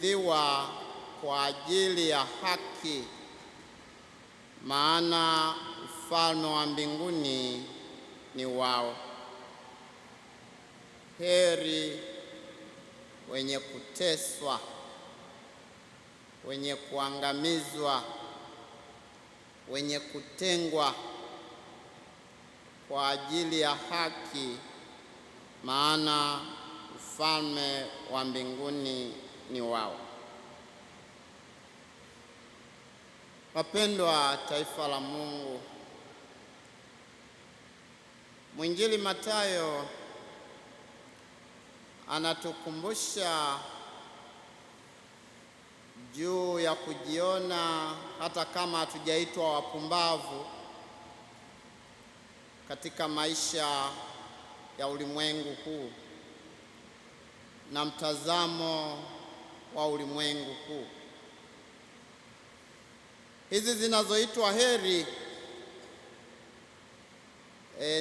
liwa kwa ajili ya haki, maana ufalme wa mbinguni ni wao. Heri wenye kuteswa, wenye kuangamizwa, wenye kutengwa kwa ajili ya haki, maana ufalme wa mbinguni ni wao. Wapendwa taifa la Mungu, Mwinjili Mathayo anatukumbusha juu ya kujiona hata kama hatujaitwa wapumbavu katika maisha ya ulimwengu huu na mtazamo wa ulimwengu huu. Hizi zinazoitwa heri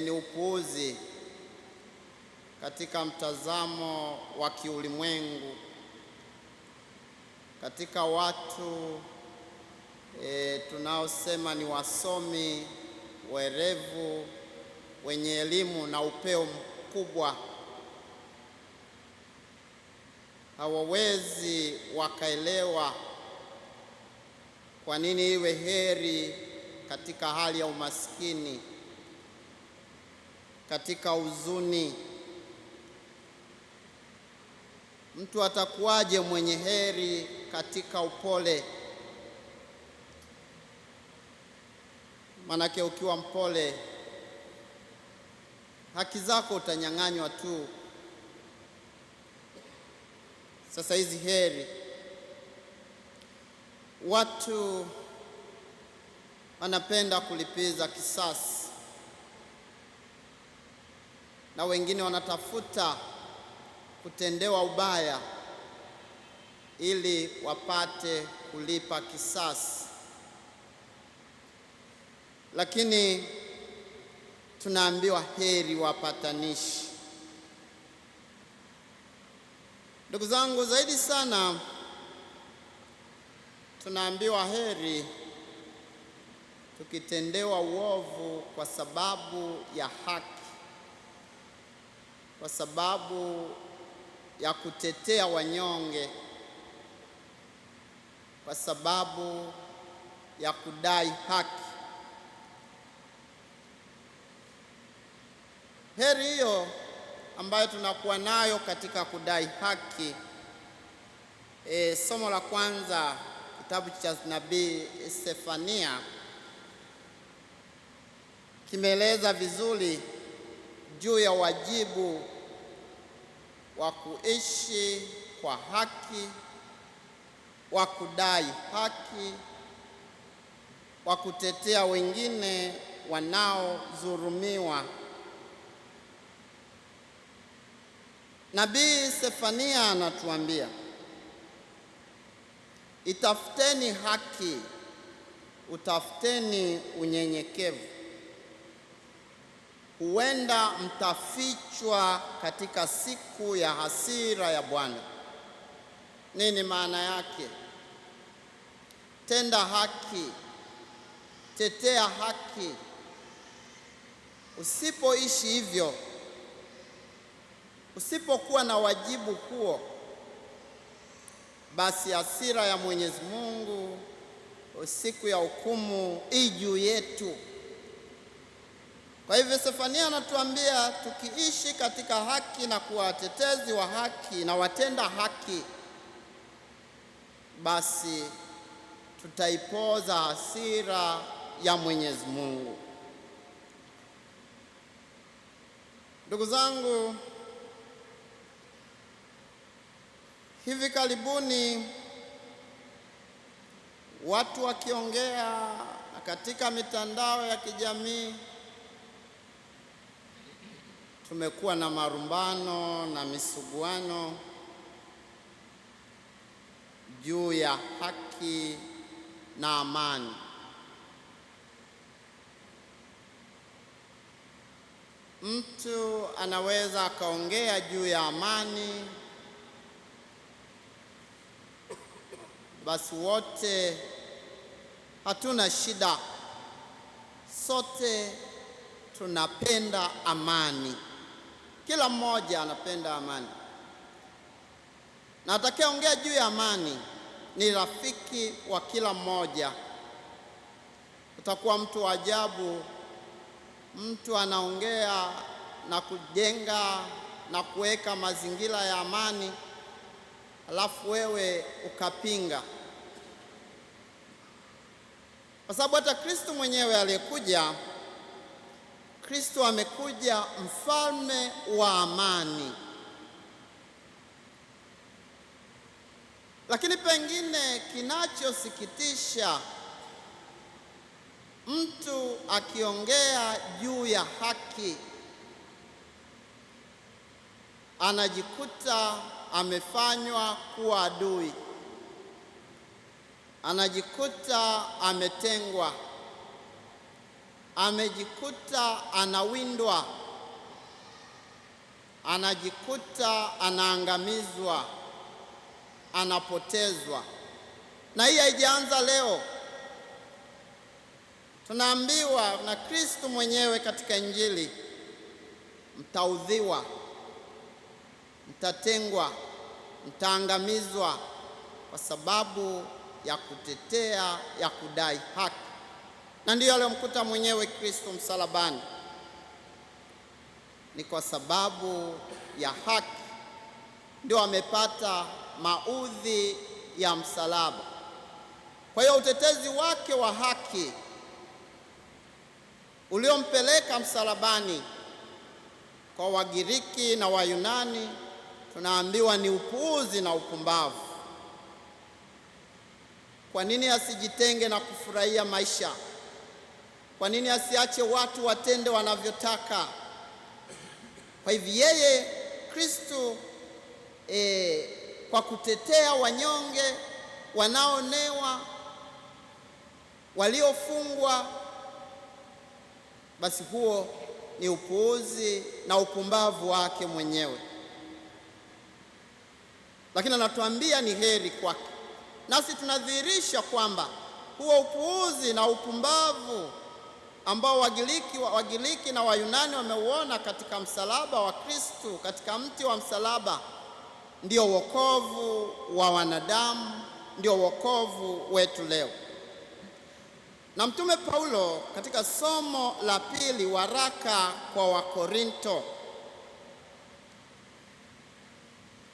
ni upuuzi katika mtazamo wa kiulimwengu, katika watu tunaosema ni wasomi, werevu, wenye elimu na upeo mkubwa. Hawawezi wakaelewa kwa nini iwe heri katika hali ya umaskini, katika huzuni. Mtu atakuwaje mwenye heri katika upole? Manake ukiwa mpole, haki zako utanyang'anywa tu. Sasa hizi heri, watu wanapenda kulipiza kisasi, na wengine wanatafuta kutendewa ubaya ili wapate kulipa kisasi. Lakini tunaambiwa heri wapatanishi. Ndugu zangu, zaidi sana tunaambiwa heri tukitendewa uovu kwa sababu ya haki, kwa sababu ya kutetea wanyonge, kwa sababu ya kudai haki. Heri hiyo ambayo tunakuwa nayo katika kudai haki. Somo la kwanza, kitabu cha nabii Sefania, kimeeleza vizuri juu ya wajibu wa kuishi kwa haki, wa kudai haki, wa kutetea wengine wanaodhulumiwa. Nabii Sefania anatuambia, itafuteni haki, utafuteni unyenyekevu, huenda mtafichwa katika siku ya hasira ya Bwana. Nini maana yake? Tenda haki, tetea haki. Usipoishi hivyo, usipokuwa na wajibu huo, basi hasira ya Mwenyezi Mungu siku ya hukumu juu yetu. Kwa hivyo Sefania anatuambia tukiishi katika haki na kuwa watetezi wa haki na watenda haki, basi tutaipoza hasira ya Mwenyezi Mungu. Ndugu zangu, hivi karibuni watu wakiongea katika mitandao ya kijamii, tumekuwa na marumbano na misuguano juu ya haki na amani. Mtu anaweza akaongea juu ya amani basi wote hatuna shida, sote tunapenda amani. Kila mmoja anapenda amani, na atakayeongea juu ya amani ni rafiki wa kila mmoja. Utakuwa mtu wa ajabu, mtu anaongea na kujenga na kuweka mazingira ya amani, alafu wewe ukapinga. Kwa sababu hata Kristo mwenyewe aliyekuja, Kristo amekuja mfalme wa amani. Lakini pengine kinachosikitisha, mtu akiongea juu ya haki anajikuta amefanywa kuwa adui, anajikuta ametengwa, amejikuta anawindwa, anajikuta anaangamizwa, anapotezwa. Na hii haijaanza leo. Tunaambiwa na Kristo mwenyewe katika Injili, mtaudhiwa, mtatengwa, mtaangamizwa kwa sababu ya kutetea, ya kudai haki. Na ndiyo aliyomkuta mwenyewe Kristo msalabani. Ni kwa sababu ya haki ndio amepata maudhi ya msalaba. Kwa hiyo utetezi wake wa haki uliompeleka msalabani, kwa Wagiriki na Wayunani tunaambiwa ni upuuzi na upumbavu. Kwa nini asijitenge na kufurahia maisha? Kwa nini asiache watu watende wanavyotaka? Kwa hivyo yeye Kristo kwa kutetea wanyonge, wanaonewa, waliofungwa, basi huo ni upuuzi na upumbavu wake mwenyewe. Lakini anatuambia ni heri kwake. Nasi tunadhihirisha kwamba huo upuuzi na upumbavu ambao Wagiriki na Wayunani wameuona katika msalaba wa Kristo, katika mti wa msalaba, ndio wokovu wa wanadamu, ndio wokovu wetu leo. Na Mtume Paulo katika somo la pili, waraka kwa Wakorinto,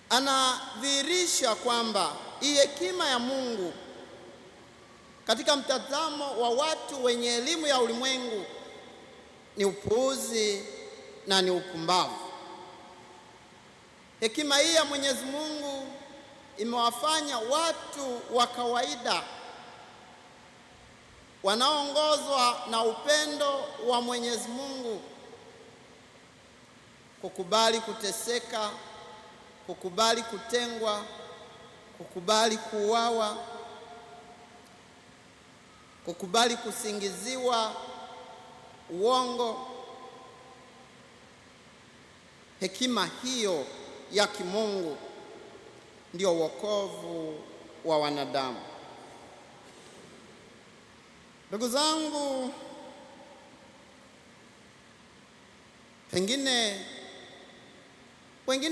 anadhihirisha kwamba hii hekima ya Mungu katika mtazamo wa watu wenye elimu ya ulimwengu ni upuuzi na ni upumbavu. Hekima hii ya Mwenyezi Mungu imewafanya watu wa kawaida wanaoongozwa na upendo wa Mwenyezi Mungu kukubali kuteseka, kukubali kutengwa, kukubali kuuawa, kukubali kusingiziwa uongo. Hekima hiyo ya kimungu ndio wokovu wa wanadamu. Ndugu zangu, pengine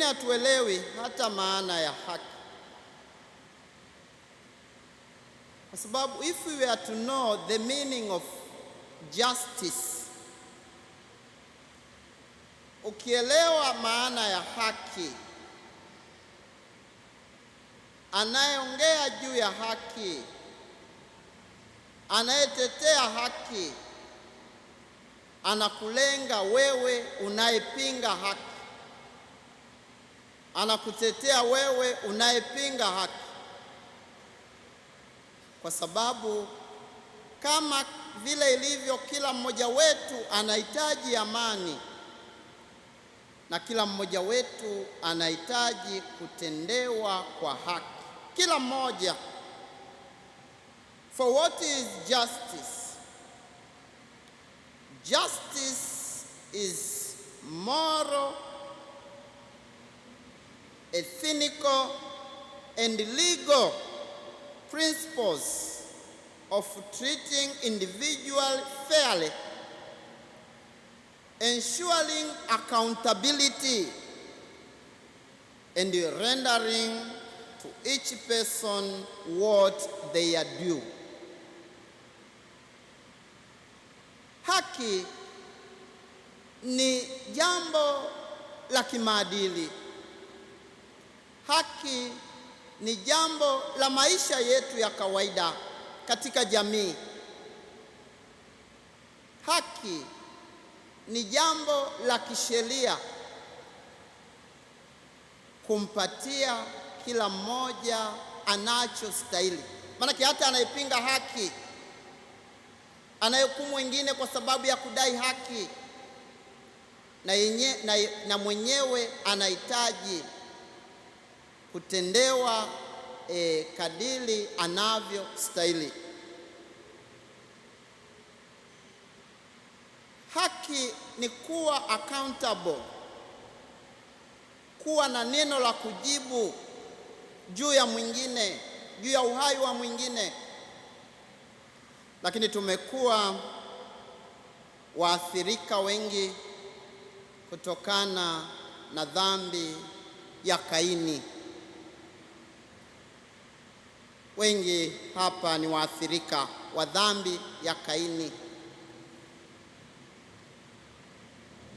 hatuelewi hata maana ya haki. Kwa sababu if we were to know the meaning of justice, ukielewa maana ya haki, anayeongea juu ya haki, anayetetea haki, anakulenga wewe unayepinga haki, anakutetea wewe unayepinga haki. Kwa sababu kama vile ilivyo, kila mmoja wetu anahitaji amani, na kila mmoja wetu anahitaji kutendewa kwa haki. Kila mmoja. For what is justice? Justice is moral, ethical, and legal principles of treating individuals fairly, ensuring accountability, and rendering to each person what they are due. Haki ni jambo la kimaadili. Haki ni jambo la maisha yetu ya kawaida katika jamii. Haki ni jambo la kisheria kumpatia kila mmoja anachostahili. Maana hata anayepinga haki, anayehukumu wengine kwa sababu ya kudai haki, na mwenyewe anahitaji kutendewa kadiri anavyostahili. Haki ni kuwa accountable, kuwa na neno la kujibu juu ya mwingine, juu ya uhai wa mwingine. Lakini tumekuwa waathirika wengi kutokana na dhambi ya Kaini. Wengi hapa ni waathirika wa dhambi ya Kaini,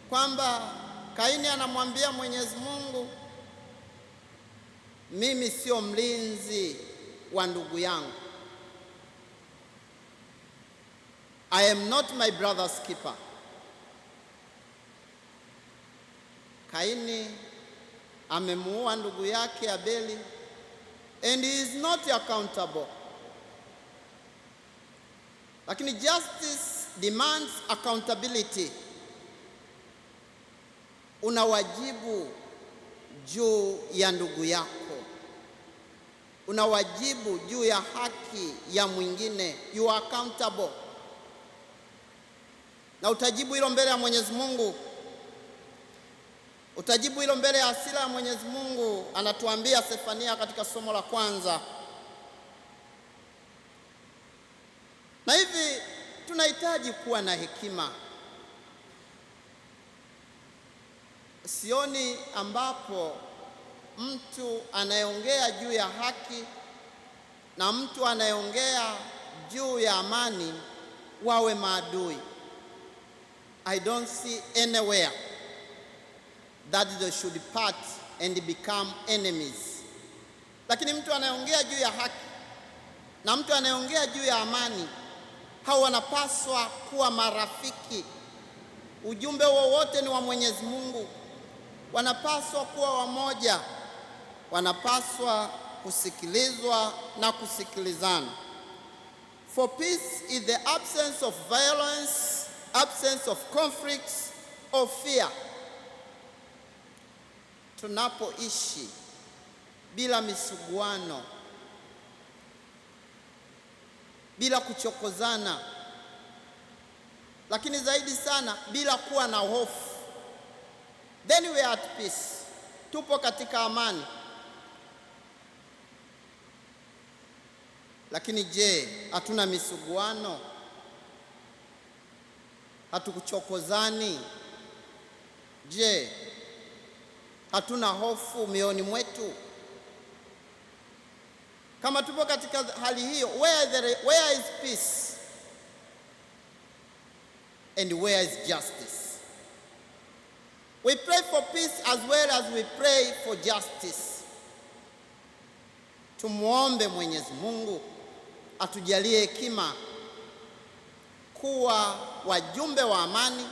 kwamba Kaini anamwambia Mwenyezi Mungu, mimi sio mlinzi wa ndugu yangu. I am not my brother's keeper. Kaini amemuua ndugu yake Abeli, and he is not accountable. Lakini justice demands accountability. Una wajibu juu ya ndugu yako, una wajibu juu ya haki ya mwingine. You are accountable, na utajibu hilo mbele ya Mwenyezi Mungu. Utajibu hilo mbele ya hasira ya Mwenyezi Mungu. Anatuambia Sefania katika somo la kwanza. Na hivi tunahitaji kuwa na hekima. Sioni ambapo mtu anayeongea juu ya haki na mtu anayeongea juu ya amani wawe maadui. I don't see anywhere that they should part and become enemies. Lakini mtu anayeongea juu ya haki na mtu anayeongea juu ya amani, hao wanapaswa kuwa marafiki. Ujumbe wowote ni wa Mwenyezi Mungu. Wanapaswa kuwa wamoja, wanapaswa kusikilizwa na kusikilizana. For peace is the absence of violence, absence of conflicts or fear. Tunapoishi bila misuguano, bila kuchokozana, lakini zaidi sana bila kuwa na hofu, then we are at peace. Tupo katika amani. Lakini je, hatuna misuguano? Hatukuchokozani? Je, hatuna hofu mioyoni mwetu? Kama tupo katika hali hiyo, where is peace and where is justice? We pray for peace as well as we pray for justice. Tumuombe Mwenyezi Mungu atujalie hekima kuwa wajumbe wa amani,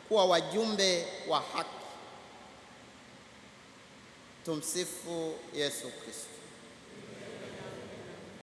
kuwa wajumbe wa haki. Tumsifu Yesu Kristo.